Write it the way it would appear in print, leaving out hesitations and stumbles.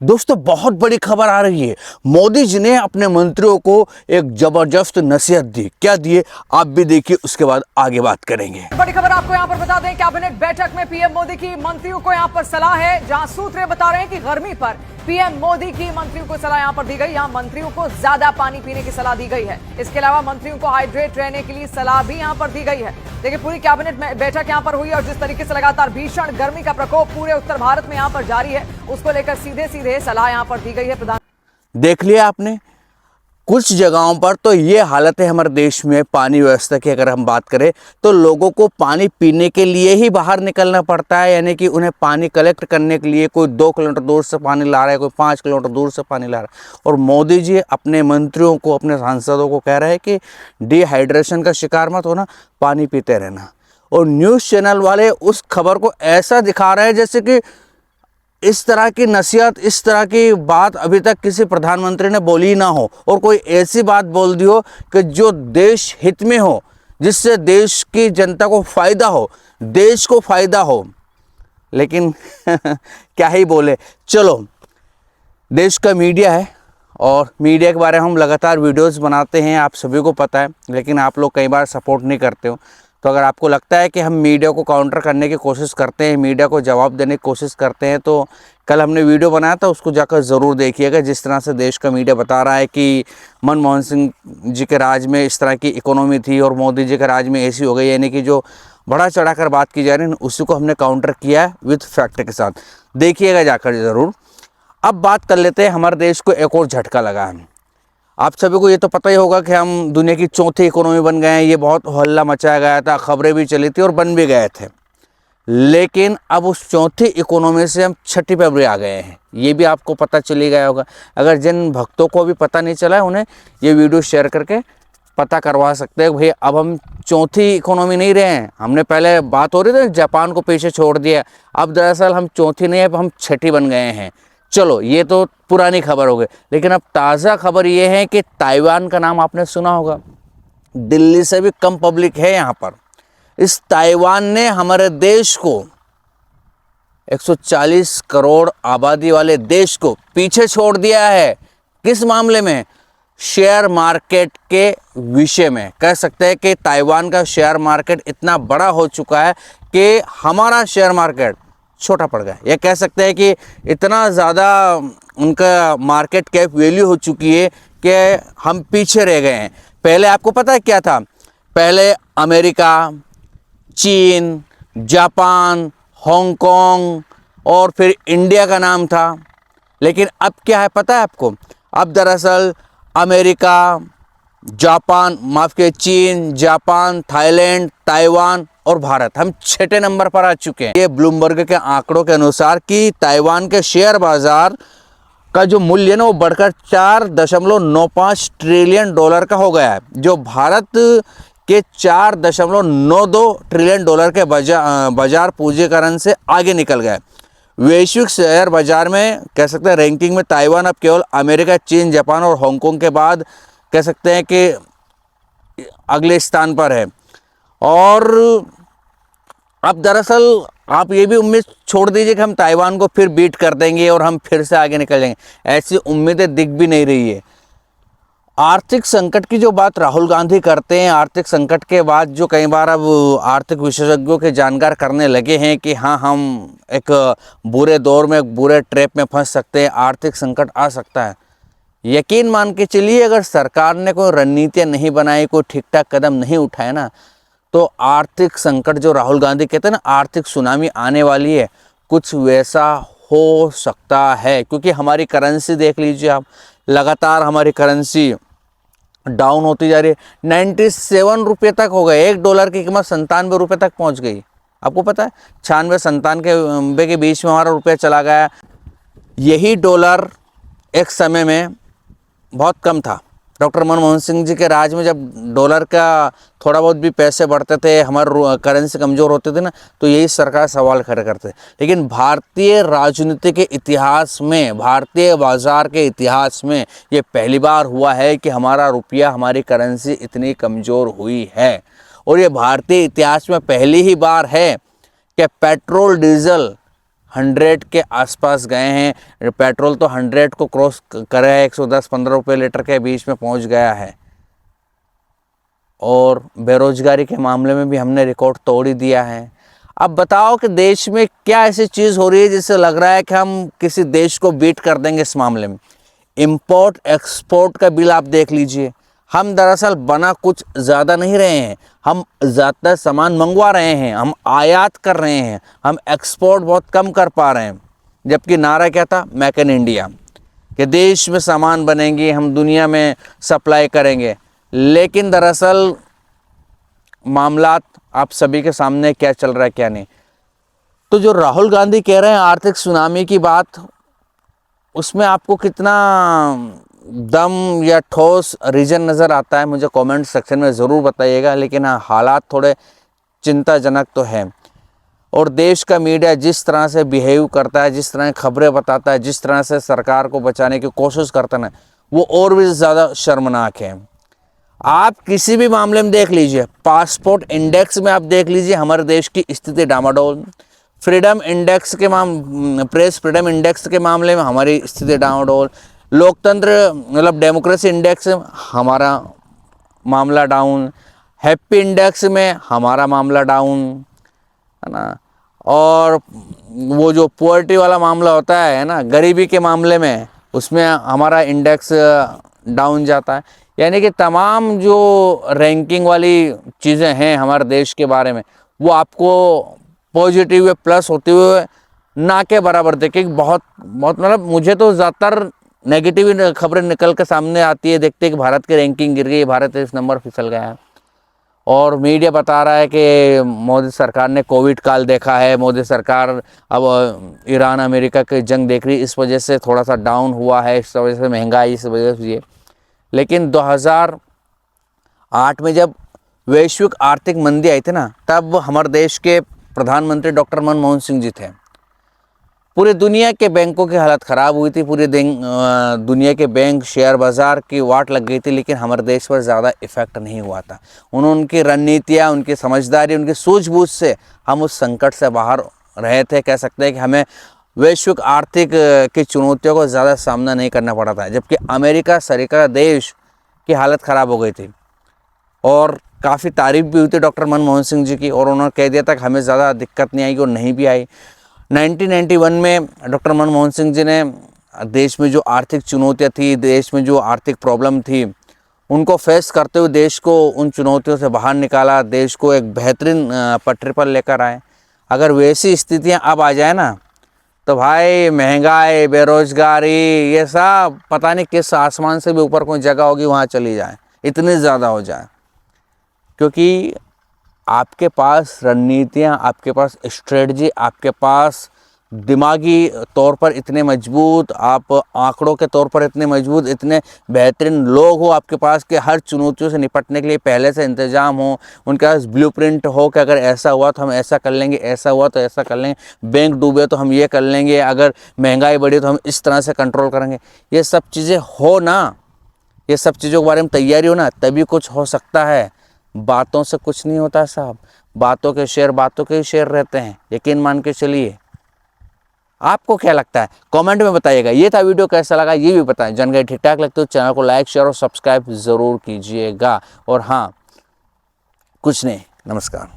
दोस्तों बहुत बड़ी खबर आ रही है। मोदी जी ने अपने मंत्रियों को एक जबरदस्त नसीहत दी। क्या दिए आप भी देखिए, उसके बाद आगे बात करेंगे। बड़ी खबर आपको यहां पर बता दें, कैबिनेट बैठक में पीएम मोदी की मंत्रियों को यहां पर सलाह है, जहां सूत्र बता रहे हैं कि गर्मी पर पीएम मोदी की मंत्रियों को सलाह यहां पर दी गई। यहां मंत्रियों को ज्यादा पानी पीने की सलाह दी गई है। इसके अलावा मंत्रियों को हाइड्रेट रहने के लिए सलाह भी यहां पर दी गई है। देखिए पूरी कैबिनेट बैठक यहां पर हुई और जिस तरीके से लगातार भीषण गर्मी का प्रकोप पूरे उत्तर भारत में यहां पर जारी है, उसको लेकर सीधे सीधे सलाह यहां पर दी गई है। प्रधान देख लिया आपने, कुछ जगहों पर तो ये हालत है हमारे देश में पानी व्यवस्था की। अगर हम बात करें तो लोगों को पानी पीने के लिए ही बाहर निकलना पड़ता है, यानी कि उन्हें पानी कलेक्ट करने के लिए कोई 2 किलोमीटर दूर से पानी ला रहा है, कोई 5 किलोमीटर दूर से पानी ला रहा है। और मोदी जी अपने मंत्रियों को, अपने सांसदों को कह रहे हैं कि डिहाइड्रेशन का शिकार मत होना, पानी पीते रहना। और न्यूज़ चैनल वाले उस खबर को ऐसा दिखा रहे हैं जैसे कि इस तरह की नसीहत, इस तरह की बात अभी तक किसी प्रधानमंत्री ने बोली ना हो, और कोई ऐसी बात बोल दी हो कि जो देश हित में हो, जिससे देश की जनता को फ़ायदा हो, देश को फ़ायदा हो। लेकिन क्या ही बोले। चलो, देश का मीडिया है और मीडिया के बारे में हम लगातार वीडियोस बनाते हैं, आप सभी को पता है, लेकिन आप लोग कई बार सपोर्ट नहीं करते हो। तो अगर आपको लगता है कि हम मीडिया को काउंटर करने की कोशिश करते हैं, मीडिया को जवाब देने की कोशिश करते हैं, तो कल हमने वीडियो बनाया था, उसको जाकर ज़रूर देखिएगा। जिस तरह से देश का मीडिया बता रहा है कि मनमोहन सिंह जी के राज में इस तरह की इकोनॉमी थी और मोदी जी के राज में ऐसी हो गई, यानी कि जो बढ़ा चढ़ा कर बात की जा रही है, उसी को हमने काउंटर किया है विथ फैक्ट के साथ। देखिएगा जाकर ज़रूर। अब बात कर लेते हैं, हमारे देश को एक और झटका लगा है। आप सभी को ये तो पता ही होगा कि हम दुनिया की चौथी इकोनॉमी बन गए हैं। ये बहुत हल्ला मचाया गया था, खबरें भी चली थी और बन भी गए थे। लेकिन अब उस चौथी इकोनॉमी से हम छठी पे भी आ गए हैं, ये भी आपको पता चली गया होगा। अगर जिन भक्तों को भी पता नहीं चला है, उन्हें ये वीडियो शेयर करके पता करवा सकते हैं भाई अब हम चौथी इकोनॉमी नहीं रहे हैं। हमने पहले बात हो रही थी जापान को पीछे छोड़ दिया, अब दरअसल हम चौथी नहीं है, अब हम छठी बन गए हैं। चलो, ये तो पुरानी खबर हो गई, लेकिन अब ताज़ा खबर ये है कि ताइवान का नाम आपने सुना होगा। दिल्ली से भी कम पब्लिक है यहाँ पर। इस ताइवान ने हमारे देश को, 140 करोड़ आबादी वाले देश को पीछे छोड़ दिया है। किस मामले में? शेयर मार्केट के विषय में। कह सकते हैं कि ताइवान का शेयर मार्केट इतना बड़ा हो चुका है कि हमारा शेयर मार्केट छोटा पड़ गया। ये कह सकते हैं कि इतना ज़्यादा उनका मार्केट कैप वैल्यू हो चुकी है कि हम पीछे रह गए हैं। पहले आपको पता है क्या था? पहले अमेरिका, चीन, जापान, हांगकांग और फिर इंडिया का नाम था। लेकिन अब क्या है पता है आपको? अब दरअसल अमेरिका, जापान, माफ़ के चीन, जापान, थाईलैंड, ताइवान और भारत, हम छठे नंबर पर आ चुके हैं। ये ब्लूमबर्ग के आंकड़ों के अनुसार कि ताइवान के शेयर बाजार का जो मूल्य है ना, वो बढ़कर 4.95 ट्रिलियन डॉलर का हो गया है, जो भारत के 4.92 ट्रिलियन डॉलर के बाजार पूंजीकरण से आगे निकल गया है। वैश्विक शेयर बाजार में कह सकते हैं रैंकिंग में ताइवान अब केवल अमेरिका, चीन, जापान और हांगकांग के बाद कह सकते हैं कि अगले स्थान पर है। और अब दरअसल आप ये भी उम्मीद छोड़ दीजिए कि हम ताइवान को फिर बीट कर देंगे और हम फिर से आगे निकल जाएंगे, ऐसी उम्मीदें दिख भी नहीं रही है। आर्थिक संकट की जो बात राहुल गांधी करते हैं, आर्थिक संकट के बाद जो कई बार अब आर्थिक विशेषज्ञों के जानकार करने लगे हैं कि हाँ, हम एक बुरे दौर में, एक बुरे ट्रैप में फंस सकते हैं, आर्थिक संकट आ सकता है। यकीन मान के चलिए, अगर सरकार ने कोई रणनीतियाँ नहीं बनाई, कोई ठीक ठाक कदम नहीं उठाए ना, तो आर्थिक संकट जो राहुल गांधी कहते हैं ना, आर्थिक सुनामी आने वाली है, कुछ वैसा हो सकता है। क्योंकि हमारी करेंसी देख लीजिए आप, लगातार हमारी करेंसी डाउन होती जा रही है। 97 रुपये तक हो गए, $1 की कीमत 97 रुपये तक पहुंच गई। आपको पता है 96-97 के बीच में हमारा रुपया चला गया। यही डॉलर एक समय में बहुत कम था। डॉक्टर मनमोहन सिंह जी के राज में जब डॉलर का थोड़ा बहुत भी पैसे बढ़ते थे, हमारे करेंसी कमज़ोर होते थे ना, तो यही सरकार सवाल खड़े करते। लेकिन भारतीय राजनीति के इतिहास में, भारतीय बाज़ार के इतिहास में ये पहली बार हुआ है कि हमारा रुपया, हमारी करेंसी इतनी कमज़ोर हुई है। और ये भारतीय इतिहास में पहली ही बार है कि पेट्रोल, डीजल 100 के आसपास गए हैं। पेट्रोल तो 100 को क्रॉस करे है, 110-15 रुपये लीटर के बीच में पहुंच गया है। और बेरोजगारी के मामले में भी हमने रिकॉर्ड तोड़ ही दिया है। अब बताओ कि देश में क्या ऐसी चीज़ हो रही है जिससे लग रहा है कि हम किसी देश को बीट कर देंगे इस मामले में। इंपोर्ट एक्सपोर्ट का बिल आप देख लीजिए। हम दरअसल बना कुछ ज़्यादा नहीं रहे हैं, हम ज़्यादा सामान मंगवा रहे हैं, हम आयात कर रहे हैं, हम एक्सपोर्ट बहुत कम कर पा रहे हैं। जबकि नारा क्या था, मेक इन इंडिया, कि देश में सामान बनेंगे, हम दुनिया में सप्लाई करेंगे। लेकिन दरअसल मामलात आप सभी के सामने क्या चल रहा है क्या नहीं। तो जो राहुल गांधी कह रहे हैं आर्थिक सुनामी की बात, उसमें आपको कितना दम या ठोस रीजन नज़र आता है मुझे कमेंट सेक्शन में ज़रूर बताइएगा। लेकिन हाँ, हालात थोड़े चिंताजनक तो है। और देश का मीडिया जिस तरह से बिहेव करता है, जिस तरह खबरें बताता है, जिस तरह से सरकार को बचाने की कोशिश करता है, वो और भी ज़्यादा शर्मनाक है। आप किसी भी मामले में देख लीजिए, पासपोर्ट इंडेक्स में आप देख लीजिए हमारे देश की स्थिति डामाडोल। फ्रीडम इंडेक्स के प्रेस फ्रीडम इंडेक्स के मामले में हमारी स्थिति डामाडोल। लोकतंत्र मतलब डेमोक्रेसी इंडेक्स हमारा मामला डाउन। हैप्पी इंडेक्स में हमारा मामला डाउन, है ना। और वो जो पॉवर्टी वाला मामला होता है ना, गरीबी के मामले में, उसमें हमारा इंडेक्स डाउन जाता है। यानी कि तमाम जो रैंकिंग वाली चीज़ें हैं हमारे देश के बारे में, वो आपको पॉजिटिव प्लस होते हुए ना के बराबर देखे। बहुत मतलब मुझे तो ज़्यादातर नेगेटिव खबरें निकल के सामने आती है, देखते हैं कि भारत की रैंकिंग गिर गई, भारत इस नंबर फिसल गया है। और मीडिया बता रहा है कि मोदी सरकार ने कोविड काल देखा है, मोदी सरकार अब ईरान अमेरिका की जंग देख रही, इस वजह से थोड़ा सा डाउन हुआ है, इस वजह से महंगाई, इस वजह से ये। लेकिन 2008 में जब वैश्विक आर्थिक मंदी आई थी ना, तब हमारे देश के प्रधानमंत्री डॉक्टर मनमोहन सिंह जी थे। पूरे दुनिया के बैंकों की हालत ख़राब हुई थी, पूरे दुनिया के बैंक शेयर बाज़ार की वाट लग गई थी, लेकिन हमारे देश पर ज़्यादा इफ़ेक्ट नहीं हुआ था। उनकी रणनीतियाँ, उनकी समझदारी, उनकी सूझबूझ से हम उस संकट से बाहर रहे थे। कह सकते हैं कि हमें वैश्विक आर्थिक की चुनौतियों को ज़्यादा सामना नहीं करना पड़ा था। जबकि अमेरिका सरीका देश की हालत ख़राब हो गई थी और काफ़ी तारीफ भी हुई थी डॉक्टर मनमोहन सिंह जी की, और उन्होंने कह दिया था कि हमें ज़्यादा दिक्कत नहीं आएगी, और नहीं भी आई। 1991 में डॉक्टर मनमोहन सिंह जी ने देश में जो आर्थिक चुनौतियाँ थी, देश में जो आर्थिक प्रॉब्लम थी, उनको फेस करते हुए देश को उन चुनौतियों से बाहर निकाला, देश को एक बेहतरीन पटरी पर लेकर आए। अगर वैसी स्थितियाँ अब आ जाए ना, तो भाई महंगाई, बेरोजगारी, ये सब पता नहीं किस आसमान से भी ऊपर कोई जगह होगी वहाँ चली जाए, इतनी ज़्यादा हो जाए। क्योंकि आपके पास रणनीतियाँ, आपके पास स्ट्रेटजी, आपके पास दिमागी तौर पर इतने मजबूत, आप आंकड़ों के तौर पर इतने मजबूत, इतने बेहतरीन लोग हो आपके पास कि हर चुनौतियों से निपटने के लिए पहले से इंतजाम हो, उनके पास ब्लूप्रिंट हो कि अगर ऐसा हुआ तो हम ऐसा कर लेंगे, ऐसा हुआ तो ऐसा कर लेंगे, बैंक डूबे तो हम ये कर लेंगे, अगर महंगाई बढ़ी तो हम इस तरह से कंट्रोल करेंगे। ये सब चीज़ें हो ना, ये सब चीज़ों के बारे में तैयारी हो ना, तभी कुछ हो सकता है। बातों से कुछ नहीं होता साहब, बातों के ही शेर रहते हैं, यकीन मान के चलिए। आपको क्या लगता है कमेंट में बताइएगा। ये था वीडियो, कैसा लगा ये भी बताएं। जानकारी ठीक ठाक लगती हो चैनल को लाइक शेयर और सब्सक्राइब ज़रूर कीजिएगा। और हाँ, कुछ नहीं, नमस्कार।